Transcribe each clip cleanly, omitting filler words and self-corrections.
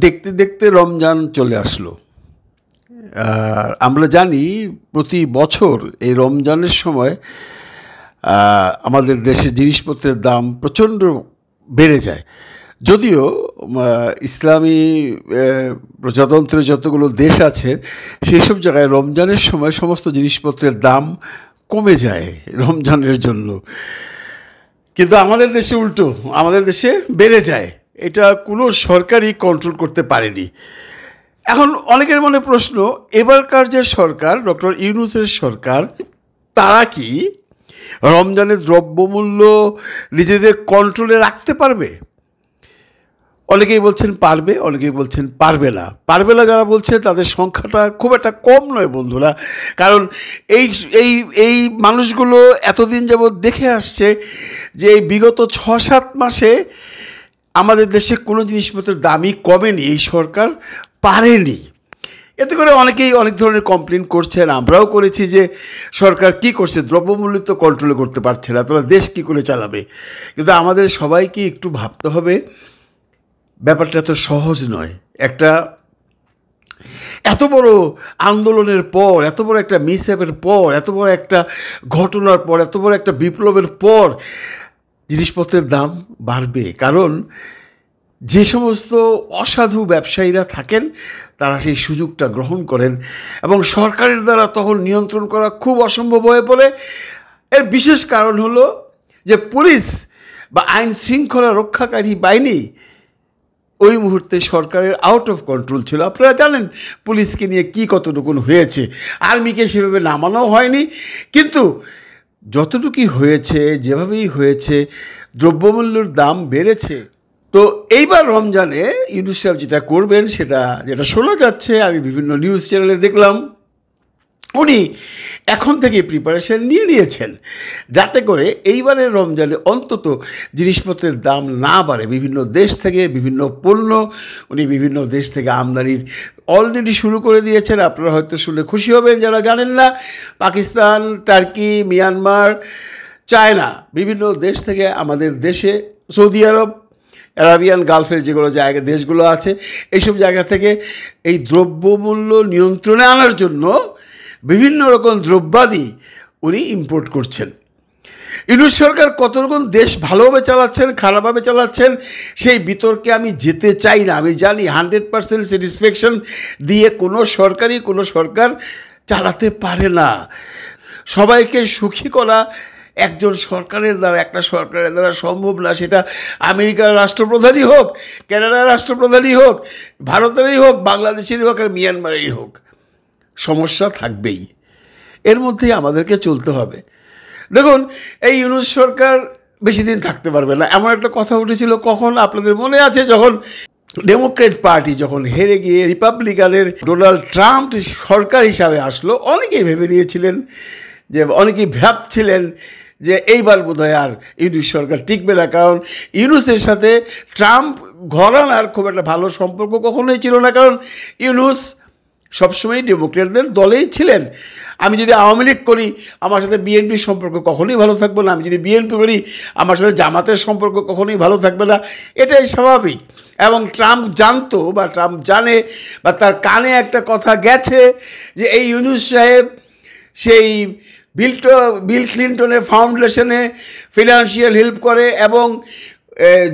দেখতে দেখতে রমজান চলে আসলো। আর আমরা জানি প্রতি বছর এই রমজানের সময় আমাদের দেশে জিনিসপত্রের দাম প্রচণ্ড বেড়ে যায়। যদিও ইসলামী প্রজাতন্ত্রের যতগুলো দেশ আছে সেই সব জায়গায় রমজানের সময় সমস্ত জিনিসপত্রের দাম কমে যায় রমজানের জন্য, কিন্তু আমাদের দেশে উল্টো, আমাদের দেশে বেড়ে যায়। এটা কোনো সরকারই কন্ট্রোল করতে পারেনি। এখন অনেকের মনে প্রশ্ন, এবারকার যে সরকার, ডক্টর ইউনূসের সরকার, তারা কি রমজানের দ্রব্যমূল্য নিজেদের কন্ট্রোলে রাখতে পারবে? অনেকেই বলছেন পারবে, অনেকেই বলছেন পারবে না। পারবে না যারা বলছে তাদের সংখ্যাটা খুব একটা কম নয় বন্ধুরা, কারণ এই এই এই মানুষগুলো এতদিন যাবৎ দেখে আসছে যে এই বিগত ৬-৭ মাসে আমাদের দেশে কোনো জিনিসপত্রের দামই কমেনি, এই সরকার পারেনি। এতে করে অনেকেই অনেক ধরনের কমপ্লেন করছেন, আমরাও করেছি যে সরকার কি করছে, দ্রব্যমূল্য তো কন্ট্রোল করতে পারছে না, তোরা দেশ কী করে চালাবে। কিন্তু আমাদের সবাইকে একটু ভাবতে হবে, ব্যাপারটা তো সহজ নয়। একটা এত বড় আন্দোলনের পর, এত বড় একটা মিসহ্যাপের পর, এত বড় একটা ঘটনার পর, এত বড় একটা বিপ্লবের পর জিনিসপত্রের দাম বাড়বে। কারণ যে সমস্ত অসাধু ব্যবসায়ীরা থাকেন তারা সেই সুযোগটা গ্রহণ করেন এবং সরকারের দ্বারা তখন নিয়ন্ত্রণ করা খুব অসম্ভব হয়ে পড়ে। এর বিশেষ কারণ হলো যে পুলিশ বা আইন শৃঙ্খলা রক্ষাকারী বাহিনী ওই মুহূর্তে সরকারের আউট অফ কন্ট্রোল ছিল। আপনারা জানেন পুলিশকে নিয়ে কী কতটুকু হয়েছে, আর্মিকে সেভাবে নামানো হয়নি, কিন্তু যতটুকুই হয়েছে, যেভাবেই হয়েছে, দ্রব্যমূল্যের দাম বেড়েছে। তো এইবার রমজানে ইউনূস সাহেব যেটা করবেন, যেটা শোনা যাচ্ছে, আমি বিভিন্ন নিউজ চ্যানেলে দেখলাম, উনি এখন থেকে প্রিপারেশন নিয়েছেন যাতে করে এইবারের রমজানে অন্তত জিনিসপত্রের দাম না বাড়ে। বিভিন্ন দেশ থেকে বিভিন্ন পণ্য উনি বিভিন্ন দেশ থেকে আমদানির অলরেডি শুরু করে দিয়েছেন। আপনারা হয়তো শুনে খুশি হবেন যারা জানেন না, পাকিস্তান, টার্কি, মিয়ানমার, চায়না, বিভিন্ন দেশ থেকে আমাদের দেশে, সৌদি আরব, আরাবিয়ান গালফের যেগুলো দেশগুলো আছে, এইসব জায়গা থেকে এই দ্রব্যমূল্য নিয়ন্ত্রণে আনার জন্য বিভিন্ন রকম দ্রব্যাদি উনি ইম্পোর্ট করছেন। ইউনূস সরকার কত রকম দেশ ভালোভাবে চালাচ্ছেন, খারাপভাবে চালাচ্ছেন, সেই বিতর্কে আমি যেতে চাই না। আমি জানি 100% স্যাটিসফ্যাকশন দিয়ে কোনো সরকার চালাতে পারে না। সবাইকে সুখী করা একটা সরকারের দ্বারা সম্ভব না। সেটা আমেরিকার রাষ্ট্রপ্রধানই হোক, কানাডার রাষ্ট্রপ্রধানই হোক, ভারতেরই হোক, বাংলাদেশেরই হোক, আর মিয়ানমারেরই হোক, সমস্যা থাকবেই। এর মধ্যেই আমাদেরকে চলতে হবে। দেখুন, এই ইউনূস সরকার বেশি দিন থাকতে পারবে না। এমন একটা কথা উঠেছিল, কখন আপনাদের মনে আছে, যখন ডেমোক্রেট পার্টি যখন হেরে গিয়ে রিপাবলিকানের ডোনাল্ড ট্রাম্প সরকার হিসাবে আসলো, অনেকেই ভেবে নিয়েছিলেন যে, অনেকেই ভাবছিলেন যে এইবার বোধহয় আর ইউনূস সরকার টিকবে না, কারণ ইউনূসের সাথে ট্রাম্প ঘরানার খুব একটা ভালো সম্পর্ক কখনোই ছিল না, কারণ ইউনূস সবসময় ডেমোক্রেটদের দলেই ছিলেন। আমি যদি আওয়ামী লীগ করি, আমার সাথে বিএনপির সম্পর্ক কখনোই ভালো থাকবে না। আমি যদি বিএনপি করি, আমার সাথে জামাতের সম্পর্ক কখনোই ভালো থাকবে না। এটাই স্বাভাবিক। এবং ট্রাম্প জানতো, বা ট্রাম্প জানে, বা তার কানে একটা কথা গেছে যে এই ইউনূস সাহেব সেই বিল ক্লিন্টনের ফাউন্ডেশনে ফিনান্সিয়াল হেল্প করে, এবং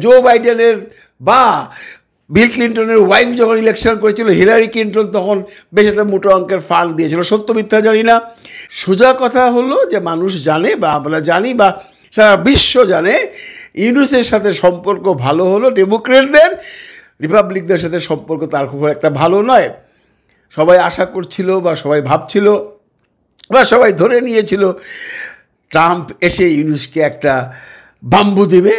জো বাইডেনের বা বিল ক্লিন্টনের ওয়াইফ যখন ইলেকশন করেছিল হিলারি ক্লিন্টন, তখন বেশ একটা মোটো অঙ্কের ফান্ড দিয়েছিল। সত্য মিথ্যা জানি না, সোজা কথা হলো যে মানুষ জানে, বা আমরা জানি, বা সারা বিশ্ব জানে, ইউনূসের সাথে সম্পর্ক ভালো হলো ডেমোক্রেটদের, রিপাবলিকদের সাথে সম্পর্ক তার খুব একটা ভালো নয়। সবাই আশা করছিল, বা সবাই ভাবছিল, বা সবাই ধরে নিয়েছিল ট্রাম্প এসে ইউনূসকে একটা বাম্বু দেবে,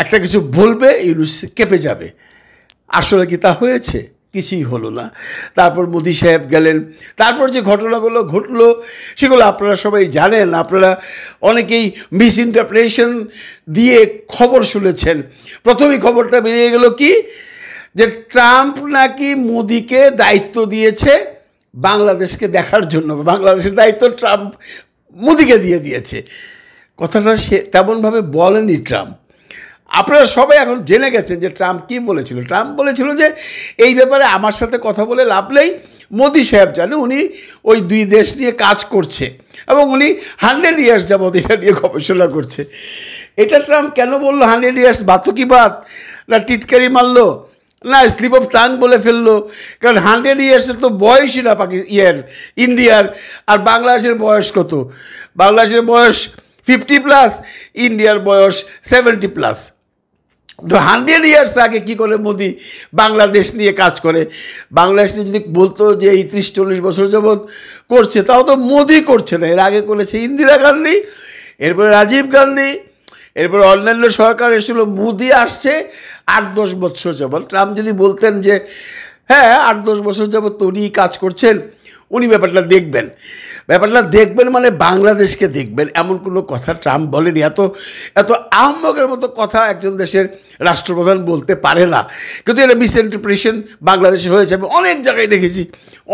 একটা কিছু বলবে, ইউনূস কেঁপে যাবে। আসলে কি তা হয়েছে? কিছুই হলো না। তারপর মোদি সাহেব গেলেন, তারপর যে ঘটনাগুলো ঘটলো সেগুলো আপনারা সবাই জানেন। আপনারা অনেকেই মিস ইন্টারপ্রিটেশন দিয়ে খবর শুনেছেন। প্রথমেই খবরটা বেরিয়ে গেল কি, যে ট্রাম্প নাকি মোদিকে দায়িত্ব দিয়েছে বাংলাদেশকে দেখার জন্য, বাংলাদেশের দায়িত্ব ট্রাম্প মোদিকে দিয়েছে। কথাটা সে তেমনভাবে বলেনি ট্রাম্প। আপনারা সবাই এখন জেনে গেছেন যে ট্রাম্প কী বলেছিল। ট্রাম্প বলেছিল যে এই ব্যাপারে আমার সাথে কথা বলে লাভ নেই, মোদি সাহেব জানে উনি ওই দুই দেশ নিয়ে কাজ করছে এবং উনি 100 ইয়ার্স যাবত এটা নিয়ে গবেষণা করছে। এটা ট্রাম্প কেন বললো 100 ইয়ার্স? বাতো কি বাত, না টিটকারি মারলো, না স্লিপ অফ টাং বলে ফেললো? কারণ 100 ইয়ার্সের তো বয়সই না ইন্ডিয়ার, আর বাংলাদেশের বয়স কত? বাংলাদেশের বয়স 50+, ইন্ডিয়ার বয়স 70+। তো 100 ইয়ার্স আগে কী করে মোদি বাংলাদেশ নিয়ে কাজ করে? বাংলাদেশ নিয়ে যদি বলতো যে এই 30-40 বছর যাবৎ করছে, তাও তো মোদি করছে না, এর আগে করেছে ইন্দিরা গান্ধী, এরপরে রাজীব গান্ধী, এরপরে অন্যান্য সরকার এসেছিল, মোদি আসছে 8-10 বছর যাবৎ। ট্রাম্প যদি বলতেন যে হ্যাঁ 8-10 বছর যাবৎ তো উনি কাজ করছেন, উনি ব্যাপারটা দেখবেন মানে বাংলাদেশকে দেখবেন, এমন কোনো কথা ট্রাম্প বলেনি। এত আহম্মকের মতো কথা একজন দেশের রাষ্ট্রপ্রধান বলতে পারে না। কিন্তু এটা মিসইন্টারপ্রিটেশন বাংলাদেশে হয়েছে। আমি অনেক জায়গায় দেখেছি,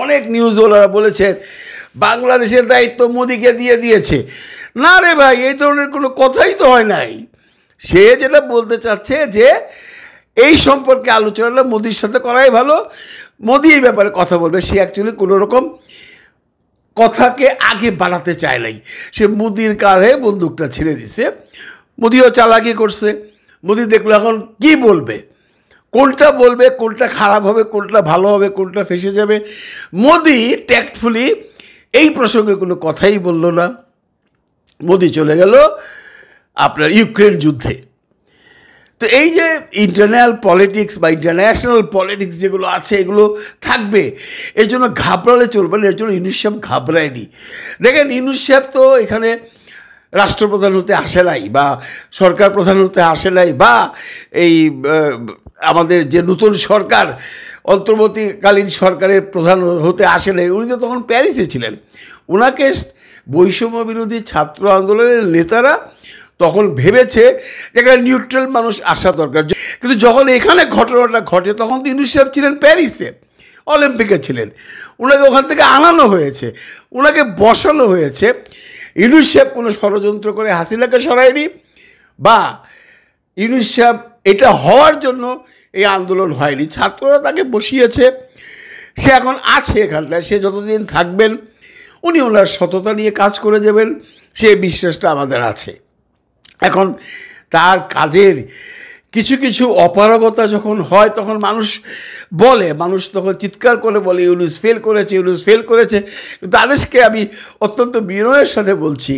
অনেক নিউজওয়ালারা বলেছে বাংলাদেশের দায়িত্ব মোদিকে দিয়ে দিয়েছে। না রে ভাই, এই ধরনের কোনো কথাই তো হয় নাই। সে যেটা বলতে চাচ্ছে যে এই সম্পর্কে আলোচনাটা মোদির সাথে করাই ভালো, মোদি এই ব্যাপারে কথা বলবে। সে অ্যাকচুয়ালি কোনো রকম কথাকে আগে বাড়াতে চায় নাই, সে মোদির কাঁধে বন্দুকটা ছেড়ে দিছে। মোদিও চালাকি করছে। মোদি দেখলো এখন কি বলবে, কোনটা বলবে, কোনটা খারাপ হবে, কোনটা ভালো হবে, কোনটা ফেসে যাবে। মোদি ট্যাক্টফুলি এই প্রসঙ্গে কোনো কথাই বলল না। মোদি চলে গেল আপনার ইউক্রেন যুদ্ধে। তো এই যে ইন্টারন্যাশনাল পলিটিক্স বা ইন্টারন্যাশনাল পলিটিক্স যেগুলো আছে এগুলো থাকবে, এর জন্য ঘাবড়ালে চলবে না। এর জন্য ইউনূস সাহেব ঘাবড়ায়নি। দেখেন ইউনূস সাহেব তো এখানে রাষ্ট্রপ্রধান হতে আসে নাই, বা সরকার প্রধান হতে আসে নাই, বা এই আমাদের যে নতুন সরকার অন্তর্বর্তীকালীন সরকারের প্রধান হতে আসে নাই। উনি তো তখন প্যারিসে ছিলেন। ওনাকে বৈষম্য বিরোধী ছাত্র আন্দোলনের নেতারা তখন ভেবেছে যে একটা নিউট্রাল মানুষ আসা দরকার। কিন্তু যখন এখানে ঘটনাটা ঘটে তখন তো ইউনূস সাহেব ছিলেন প্যারিসে, অলিম্পিকে ছিলেন। ওনাকে ওখান থেকে আনানো হয়েছে, ওনাকে বসানো হয়েছে। ইউনূস সাহেব কোনো ষড়যন্ত্র করে হাসিনাকে সরায়নি, বা ইউনূস সাহেব এটা হওয়ার জন্য এই আন্দোলন হয়নি। ছাত্ররা তাকে বসিয়েছে, সে এখন আছে এখানটায়। সে যতদিন থাকবেন উনি ওনার সততা নিয়ে কাজ করে যাবেন, সে বিশ্বাসটা আমাদের আছে। এখন তার কাজের কিছু কিছু অপারগতা যখন হয় তখন মানুষ তখন চিৎকার করে বলে ইউনূস ফেল করেছে। কিন্তু আদেশকে আমি অত্যন্ত বিনয়ের সাথে বলছি,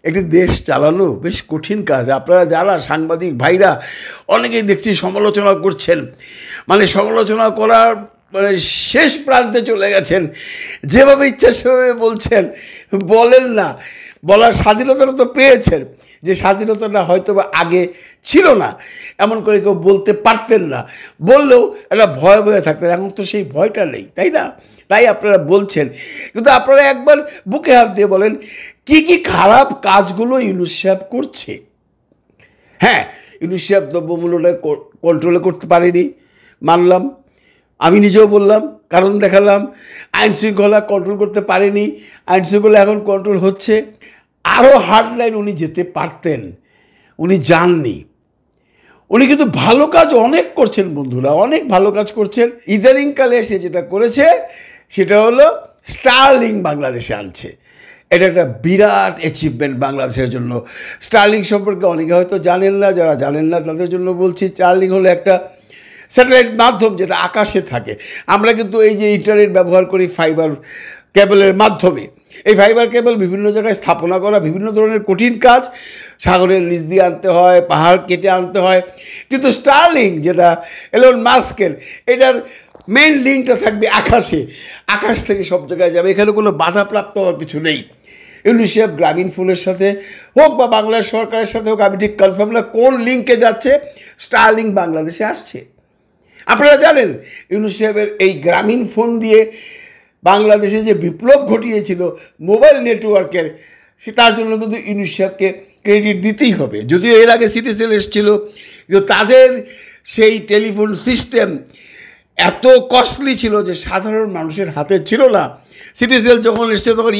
একটি দেশ চালানো বেশ কঠিন কাজ। আপনারা যারা সাংবাদিক ভাইরা অনেকেই দেখছি সমালোচনা করছেন, মানে সমালোচনা করার মানে শেষ প্রান্তে চলে গেছেন, যেভাবে ইচ্ছা সেভাবে বলেন না। বলার স্বাধীনতাটা তো পেয়েছেন, যে স্বাধীনতাটা হয়তো বা আগে ছিল না, এমন করে কেউ বলতে পারতেন না। বললেও একটা ভয়ে থাকতেন। এখন তো সেই ভয়টা নেই, তাই না? তাই আপনারা বলছেন। কিন্তু আপনারা একবার বুকে হাত দিয়ে বলেন কি কি খারাপ কাজগুলো ইউনূস সাহেব করছে। হ্যাঁ, ইউনূস সাহেব দ্রব্যমূল্যটা কন্ট্রোলে করতে পারেনি, মানলাম। আমি নিজেও বললাম, কারণ দেখালাম। আইন শৃঙ্খলা কন্ট্রোল করতে পারেনি, আইন শৃঙ্খলা এখন কন্ট্রোল হচ্ছে। আরও হার্ড লাইন উনি যেতে পারতেন, উনি যাননি। উনি কিন্তু ভালো কাজ অনেক করছেন বন্ধুরা, অনেক ভালো কাজ করছেন। ইদানিংকালে এসে যেটা করেছে সেটা হলো স্টারলিং বাংলাদেশে আনছে। এটা একটা বিরাট অ্যাচিভমেন্ট বাংলাদেশের জন্য। স্টারলিং সম্পর্কে অনেকে হয়তো জানেন না, যারা জানেন না তাদের জন্য বলছি। স্টারলিং হলো একটা স্যাটেলাইট মাধ্যম যেটা আকাশে থাকে। আমরা কিন্তু এই যে ইন্টারনেট ব্যবহার করি ফাইবার কেবলের মাধ্যমে। এই ফাইবার কেবল বিভিন্ন জায়গায় স্থাপনা করা বিভিন্ন ধরনের কঠিন কাজ, সাগরের নিচ দিয়ে আনতে হয়, পাহাড় কেটে আনতে হয়। কিন্তু স্টারলিং যেটা এলন মাস্কের, এটার মেইন লিঙ্কটা থাকবে আকাশে, আকাশ থেকে সব জায়গায় যাবে। এখানে কোনো বাধাপ্রাপ্ত হওয়ার কিছু নেই। ইউনূস সাহেব গ্রামীণ ফোনের সাথে হোক বা বাংলাদেশ সরকারের সাথে হোক, আমি ঠিক কনফার্ম না কোন লিঙ্কে যাচ্ছে, স্টারলিং বাংলাদেশে আসছে। আপনারা জানেন ইউনূস সাহেবের এই গ্রামীণ ফোন দিয়ে বাংলাদেশে যে বিপ্লব ঘটিয়েছিল মোবাইল নেটওয়ার্কের, তার জন্য কিন্তু ইউনূস সাহেবকে ক্রেডিট দিতেই হবে। যদিও এর আগে সিটিসেল এসেছিল, কিন্তু তাদের সেই টেলিফোন সিস্টেম এত কস্টলি ছিল যে সাধারণ মানুষের হাতে ছিল না। সিটিসেল যখন এসছে তখন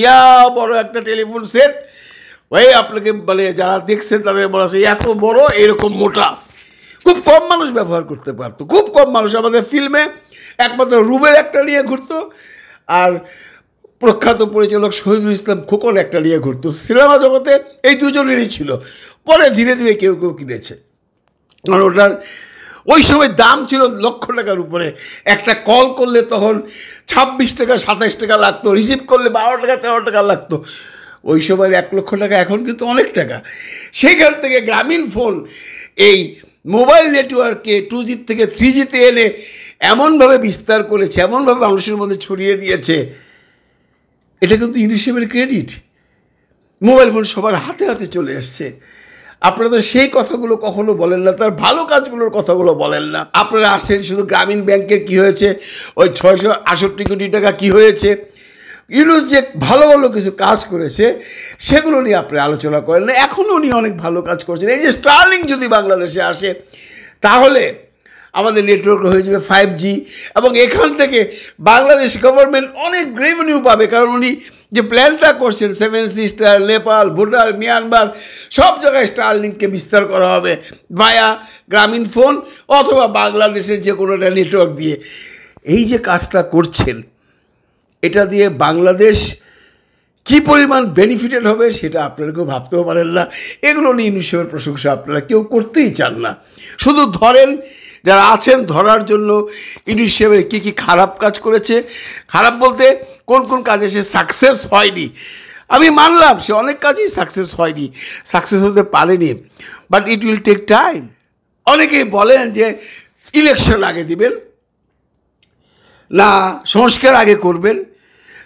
বড় একটা টেলিফোন সেট, ওই আপনাকে বলে যারা দেখছেন তাদের বলা আছে এত বড়, এরকম মোটা, খুব কম মানুষ ব্যবহার করতে পারতো, খুব কম মানুষ। আমাদের ফিল্মে একমাত্র রুবেল একটা নিয়ে ঘুরতো, আর প্রখ্যাত পরিচালক শহীদুল ইসলাম খোকন একটা নিয়ে ঘুরতো। সিনেমা জগতে এই দুজনেরই ছিল। পরে ধীরে ধীরে কেউ কেউ কিনেছে, কারণ ওটার ওই সময় দাম ছিল লক্ষ টাকার উপরে। একটা কল করলে তখন 26 টাকা 27 টাকা লাগতো, রিসিভ করলে 12 টাকা 13 টাকা লাগতো। ওই সময় 1 লক্ষ টাকা, এখন কিন্তু অনেক টাকা। সেইখান থেকে গ্রামীণ ফোন এই মোবাইল নেটওয়ার্ককে 2G থেকে 3Gতে এনে এমনভাবে বিস্তার করেছে, এমনভাবে মানুষের মধ্যে ছড়িয়ে দিয়েছে, এটা কিন্তু ইউনিসেফের ক্রেডিট। মোবাইল ফোন সবার হাতে হাতে চলে আসছে। আপনারা তো সেই কথাগুলো কখনো বলেন না, তার ভালো কাজগুলোর কথাগুলো বলেন না। আপনারা আসেন শুধু গ্রামীণ ব্যাংকের কি হয়েছে, ওই 668 কোটি টাকা কি হয়েছে, ইউনুস যে ভালো ভালো কিছু কাজ করেছে সেগুলো নিয়ে আপনি আলোচনা করেন না। এখনও উনি অনেক ভালো কাজ করছেন। এই যে স্টারলিংক যদি বাংলাদেশে আসে, তাহলে আমাদের নেটওয়ার্ক হয়ে যাবে 5G, এবং এখান থেকে বাংলাদেশ গভর্নমেন্ট অনেক রেভিনিউ পাবে। কারণ উনি যে প্ল্যানটা করছেন 7 সিস্টার, নেপাল, ভুটান, মিয়ানমার সব জায়গায় স্টারলিংককে বিস্তার করা হবে ভায়া গ্রামীণ ফোন অথবা বাংলাদেশের যে কোনো একটা নেটওয়ার্ক দিয়ে। এই যে কাজটা করছেন, এটা দিয়ে বাংলাদেশ কী পরিমাণ বেনিফিটেড হবে সেটা আপনারা কেউ ভাবতেও পারেন না। এগুলো নিয়ে ইউনিসেফের প্রশংসা আপনারা কেউ করতেই চান না। শুধু ধরেন, যারা আছেন ধরার জন্য ইউনিসেফের কী কী খারাপ কাজ করেছে। খারাপ বলতে কোন কোন কাজে সে সাকসেস হয়নি। আমি মানলাম সে অনেক কাজেই সাকসেস হয়নি, সাকসেস হতে পারেনি, but it will take time. অনেকেই বলেন যে ইলেকশন আগে দিবেন, না সংস্কার আগে করবেন,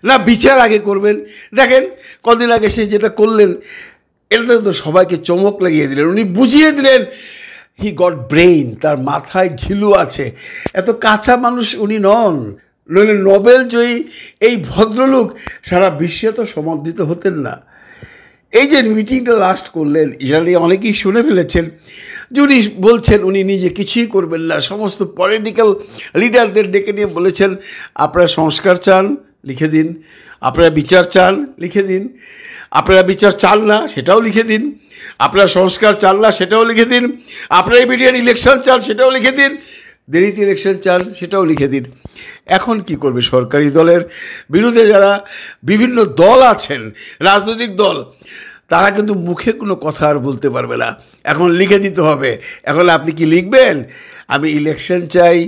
না বিচার আগে করবেন। দেখেন কদিন আগে সে যেটা করলেন, এটাতে তো সবাইকে চমক লাগিয়ে দিলেন। উনি বুঝিয়ে দিলেন হি গট ব্রেইন, তার মাথায় ঘিলু আছে। এত কাঁচা মানুষ উনি নন, নইলে নোবেল জয়ী এই ভদ্রলোক সারা বিশ্বে তো সমর্থিত হতেন না। এই যে মিটিংটা লাস্ট করলেন, এটা নিয়ে অনেকেই শুনে ফেলেছেন যে উনি বলছেন উনি নিজে কিছুই করবেন না, সমস্ত পলিটিক্যাল লিডারদের ডেকে নিয়ে বলেছেন আপনারা সংস্কার চান লিখে দিন, আপনারা বিচার চান লিখে দিন, আপনারা বিচার চান না সেটাও লিখে দিন, আপনারা সংস্কার চান না সেটাও লিখে দিন, আপনারা ইমিডিয়েট ইলেকশন চান সেটাও লিখে দিন, দেরিতে ইলেকশন চান সেটাও লিখে দিন। এখন কি করবে সরকারি দলের বিরুদ্ধে যারা বিভিন্ন দল আছেন, রাজনৈতিক দল, তারা কিন্তু মুখে কোনো কথা আর বলতে পারবে না, এখন লিখে দিতে হবে। এখন আপনি কি লিখবেন আমি ইলেকশন চাই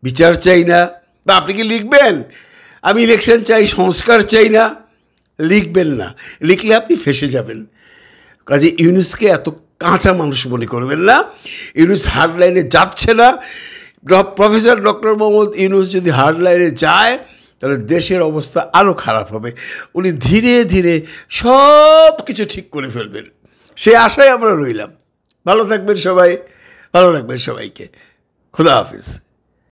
বিচার চাই না? বা আপনি কি লিখবেন আমি ইলেকশন চাই সংস্কার চাই না? লিখবেন না, লিখলে আপনি ফেসে যাবেন। কাজে ইউনুসকে এত কাঁচা মানুষ মনে করবেন না। ইউনুস হার্ড লাইনে যাচ্ছে না। প্রফেসর ডক্টর মোহাম্মদ ইউনুস যদি হার্ড লাইনে যায় তাহলে দেশের অবস্থা আরও খারাপ হবে। উনি ধীরে ধীরে সব কিছু ঠিক করে ফেলবেন, সে আশায় আমরা রইলাম। ভালো থাকবেন সবাই, ভালো রাখবেন সবাইকে। খুদা হাফিজ।